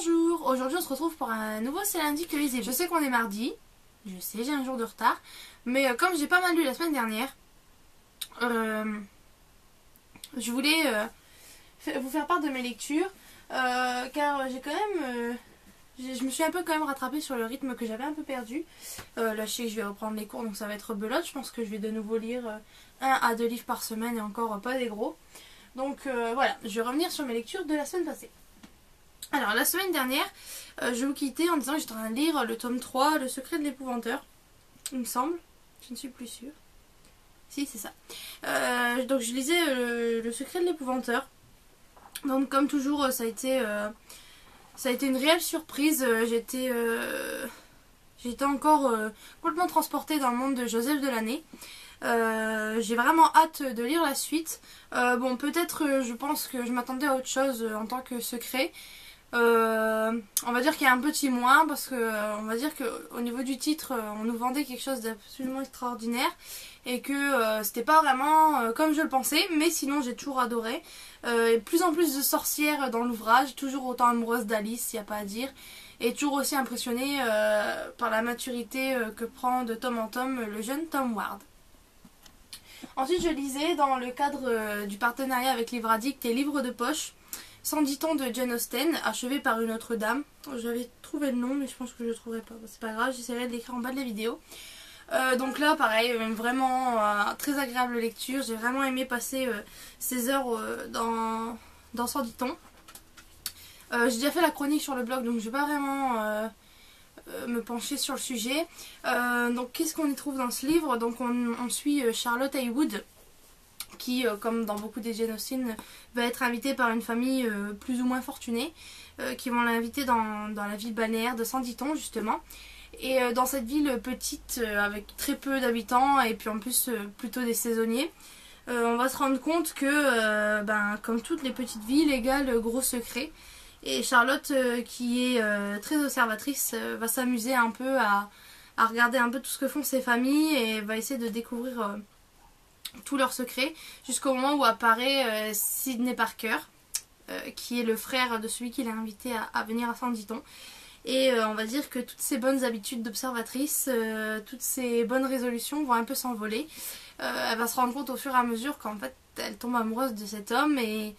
Bonjour, aujourd'hui on se retrouve pour un nouveau C'est lundi que lisez. Je sais qu'on est mardi, je sais j'ai un jour de retard, mais comme j'ai pas mal lu la semaine dernière, je voulais vous faire part de mes lectures, car j'ai quand même... je me suis un peu quand même rattrapée sur le rythme que j'avais un peu perdu. Là je sais que je vais reprendre les cours donc ça va être belote, je pense que je vais de nouveau lire 1 à 2 livres par semaine et encore pas des gros. Donc voilà, je vais revenir sur mes lectures de la semaine passée. Alors la semaine dernière, je vous quittais en disant que j'étais en train de lire le tome 3, Le secret de l'épouvanteur, il me semble, je ne suis plus sûre. Si, c'est ça. Donc je lisais le secret de l'épouvanteur. Donc comme toujours, ça a été une réelle surprise. J'étais encore complètement transportée dans le monde de Joseph Delaney. J'ai vraiment hâte de lire la suite. Bon, peut-être, je pense que je m'attendais à autre chose en tant que secret. On va dire qu'il y a un petit moins parce que on va dire qu'au niveau du titre on nous vendait quelque chose d'absolument extraordinaire et que c'était pas vraiment comme je le pensais, mais sinon j'ai toujours adoré. Plus en plus de sorcières dans l'ouvrage, toujours autant amoureuse d'Alice, il n'y a pas à dire, et toujours aussi impressionnée par la maturité que prend de tome en tome le jeune Tom Ward. Ensuite je lisais dans le cadre du partenariat avec Livre Addict et Livres de poche 110 tons de Jane Austen, achevé par une autre dame. J'avais trouvé le nom, mais je pense que je ne le trouverai pas. C'est pas grave, j'essaierai de l'écrire en bas de la vidéo. Donc là, pareil, vraiment très agréable lecture. J'ai vraiment aimé passer ces heures dans 110 tons. J'ai déjà fait la chronique sur le blog, donc je ne vais pas vraiment me pencher sur le sujet. Donc qu'est-ce qu'on y trouve dans ce livre? Donc on suit Charlotte Haywood, qui, comme dans beaucoup des Jane Austen, va être invitée par une famille plus ou moins fortunée, qui vont l'inviter dans la ville balnéaire de 110 tons justement. Et dans cette ville petite, avec très peu d'habitants, et puis en plus plutôt des saisonniers, on va se rendre compte que, comme toutes les petites villes, égale gros secret. Et Charlotte, qui est très observatrice, va s'amuser un peu à regarder un peu tout ce que font ces familles, et va essayer de découvrir tous leurs secrets, jusqu'au moment où apparaît Sydney Parker, qui est le frère de celui qui l'a invité à venir à 110 tons. Et on va dire que toutes ces bonnes habitudes d'observatrice, toutes ces bonnes résolutions vont un peu s'envoler. Elle va se rendre compte au fur et à mesure qu'en fait elle tombe amoureuse de cet homme, et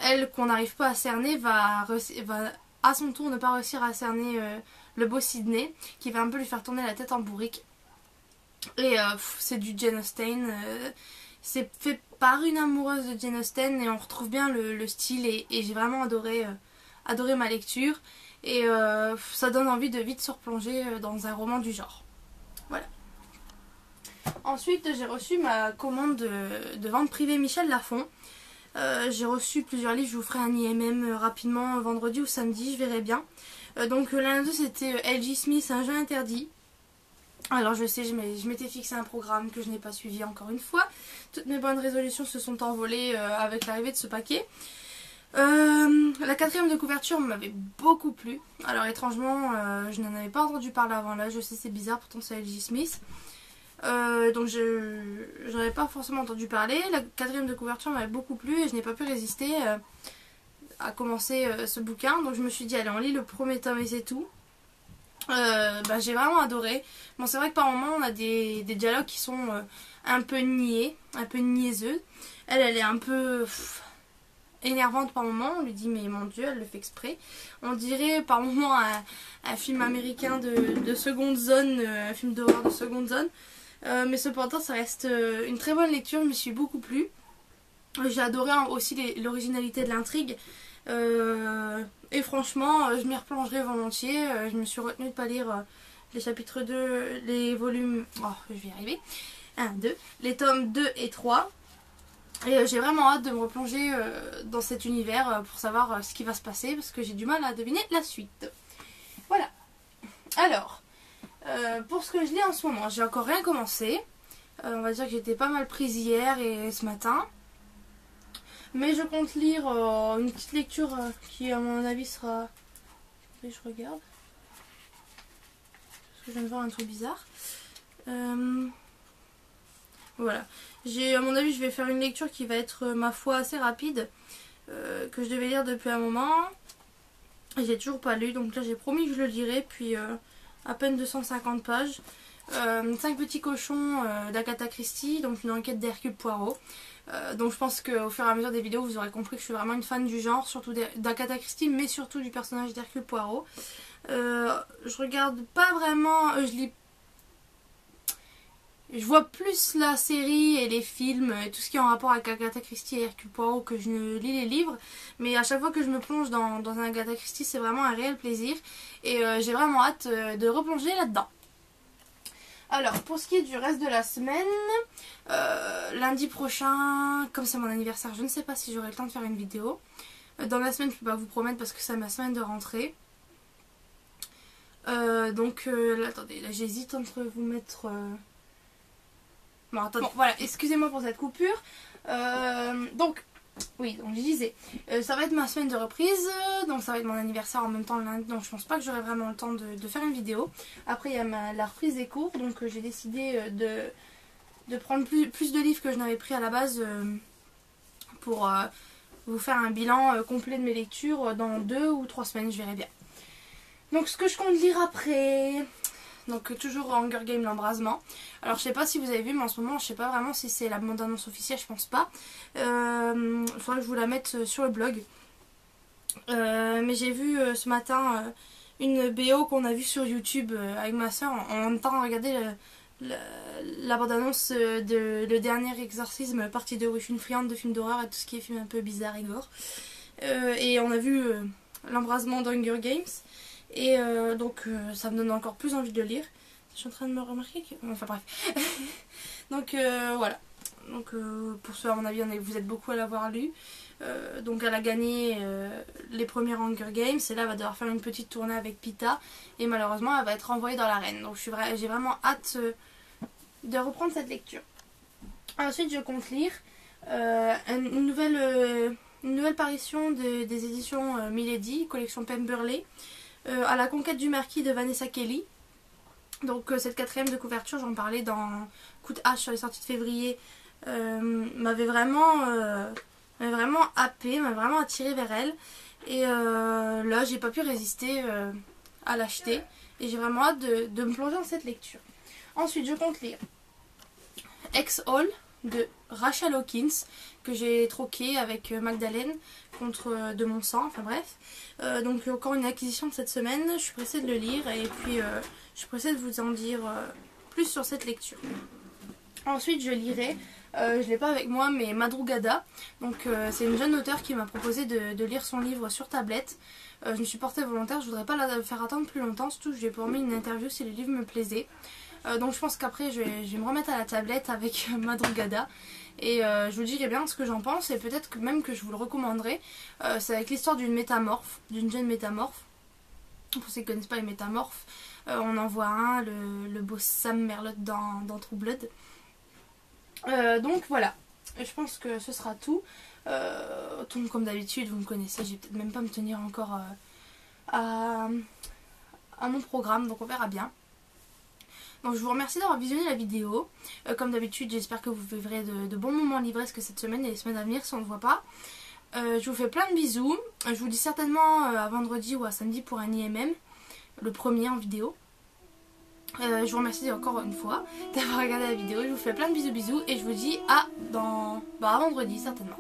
elle, qu'on n'arrive pas à cerner, va à son tour ne pas réussir à cerner le beau Sydney, qui va un peu lui faire tourner la tête en bourrique. Et c'est du Jane Austen, c'est fait par une amoureuse de Jane Austen, et on retrouve bien le style, et j'ai vraiment adoré ma lecture, et ça donne envie de vite se replonger dans un roman du genre. Voilà. Ensuite j'ai reçu ma commande de vente privée Michel Lafon. J'ai reçu plusieurs livres, je vous ferai un IMM rapidement vendredi ou samedi, je verrai bien. Donc l'un d'eux c'était L.J. Smith, Un jeu interdit. Alors je sais, je m'étais fixé un programme que je n'ai pas suivi encore une fois. Toutes mes bonnes résolutions se sont envolées avec l'arrivée de ce paquet. La 4e de couverture m'avait beaucoup plu. Alors étrangement, je n'en avais pas entendu parler avant là. Je sais, c'est bizarre, pourtant c'est L.J. Smith. Donc j'en avais pas forcément entendu parler. La 4e de couverture m'avait beaucoup plu et je n'ai pas pu résister à commencer ce bouquin. Donc je me suis dit, allez, on lit le premier tome et c'est tout. J'ai vraiment adoré. Bon, c'est vrai que par moments on a des dialogues qui sont un peu niais, un peu niaiseux. Elle est un peu énervante par moments. On lui dit mais mon Dieu, elle le fait exprès. On dirait par moments un film américain de seconde zone, un film d'horreur de seconde zone. Mais cependant ça reste une très bonne lecture, je m'y suis beaucoup plu. J'ai adoré aussi l'originalité de l'intrigue. Et franchement, je m'y replongerai volontiers. Je me suis retenue de ne pas lire les chapitres 2, les volumes... Oh, je vais y arriver. 1, 2. Les tomes 2 et 3. Et j'ai vraiment hâte de me replonger dans cet univers pour savoir ce qui va se passer, parce que j'ai du mal à deviner la suite. Voilà. Alors, pour ce que je lis en ce moment, j'ai encore rien commencé. On va dire que j'étais pas mal prise hier et ce matin. Mais je compte lire une petite lecture qui à mon avis sera... Je regarde. Parce que je viens de voir un truc bizarre. Voilà. À mon avis je vais faire une lecture qui va être ma foi assez rapide. Que je devais lire depuis un moment. Et j'ai toujours pas lu, donc là j'ai promis que je le lirai, puis à peine 250 pages. 5 petits cochons d'Agatha Christie, donc une enquête d'Hercule Poirot. Donc je pense qu'au fur et à mesure des vidéos vous aurez compris que je suis vraiment une fan du genre, surtout d'Agatha Christie, mais surtout du personnage d'Hercule Poirot. Je regarde pas vraiment, je vois plus la série et les films et tout ce qui est en rapport avec Agatha Christie et Hercule Poirot que je ne lis les livres. Mais à chaque fois que je me plonge dans un Agatha Christie, c'est vraiment un réel plaisir. Et j'ai vraiment hâte de replonger là-dedans. Alors, pour ce qui est du reste de la semaine, lundi prochain, comme c'est mon anniversaire, je ne sais pas si j'aurai le temps de faire une vidéo. Dans la semaine, je ne peux pas vous promettre parce que c'est ma semaine de rentrée. Donc, là, attendez, là j'hésite entre vous mettre... Bon, attendez. Bon, voilà, excusez-moi pour cette coupure. Donc je disais, ça va être ma semaine de reprise, donc ça va être mon anniversaire en même temps le lundi, donc je pense pas que j'aurai vraiment le temps de faire une vidéo. Après il y a la reprise des cours, donc j'ai décidé de prendre plus de livres que je n'avais pris à la base pour vous faire un bilan complet de mes lectures dans 2 ou 3 semaines, je verrai bien. Donc ce que je compte lire après... Donc toujours Hunger Games l'embrasement. Alors je sais pas si vous avez vu, mais en ce moment je sais pas vraiment si c'est la bande-annonce officielle, je pense pas. Il faudrait que je vous la mette sur le blog. Mais j'ai vu ce matin une BO qu'on a vue sur YouTube avec ma soeur en même temps de regarder la bande-annonce de Le Dernier Exorcisme, partie 2, où je suis une friande de films d'horreur et tout ce qui est film un peu bizarre et gore. Et on a vu l'embrasement d'Hunger Games. Et donc ça me donne encore plus envie de le lire. Je suis en train de me remarquer que... Enfin bref. Donc voilà. Donc pour ceux à mon avis, vous êtes beaucoup à l'avoir lu. Donc elle a gagné les premiers Hunger Games. Et là elle va devoir faire une petite tournée avec Pita. Et malheureusement elle va être renvoyée dans l'arène. Donc j'ai vraiment hâte de reprendre cette lecture. Ensuite je compte lire une nouvelle parution des éditions Milady, collection Pemberley. À la conquête du marquis de Vanessa Kelly. Donc cette 4e de couverture, j'en parlais dans Coup de hache sur les sorties de février, m'avait vraiment happé, m'avait vraiment attiré vers elle. Et là j'ai pas pu résister à l'acheter. Et j'ai vraiment hâte de me plonger dans cette lecture. Ensuite je compte lire Ex-Hall de Rachel Hawkins, que j'ai troqué avec Magdalene contre De Mon Sang, enfin bref. Donc encore une acquisition de cette semaine, je suis pressée de le lire et puis je suis pressée de vous en dire plus sur cette lecture. Ensuite je lirai, je ne l'ai pas avec moi, mais Madrugada. Donc c'est une jeune auteure qui m'a proposé de lire son livre sur tablette. Je me suis portée volontaire, je voudrais pas la faire attendre plus longtemps, surtout je lui ai promis une interview si le livre me plaisait. Donc je pense qu'après je vais me remettre à la tablette avec Madrugada. Et je vous dirai bien ce que j'en pense et peut-être que même que je vous le recommanderai. C'est avec l'histoire d'une métamorphe, d'une jeune métamorphe. Pour ceux qui ne connaissent pas les métamorphes, on en voit un, le beau Sam Merlotte dans True Blood. Donc voilà, je pense que ce sera tout. Comme d'habitude, vous me connaissez, je vais peut-être même pas me tenir encore à mon programme, donc on verra bien. Donc je vous remercie d'avoir visionné la vidéo. Comme d'habitude, j'espère que vous vivrez de bons moments livresques cette semaine et les semaines à venir si on ne voit pas. Je vous fais plein de bisous. Je vous dis certainement à vendredi ou à samedi pour un IMM, le premier en vidéo. Je vous remercie encore une fois d'avoir regardé la vidéo. Je vous fais plein de bisous et je vous dis à vendredi certainement.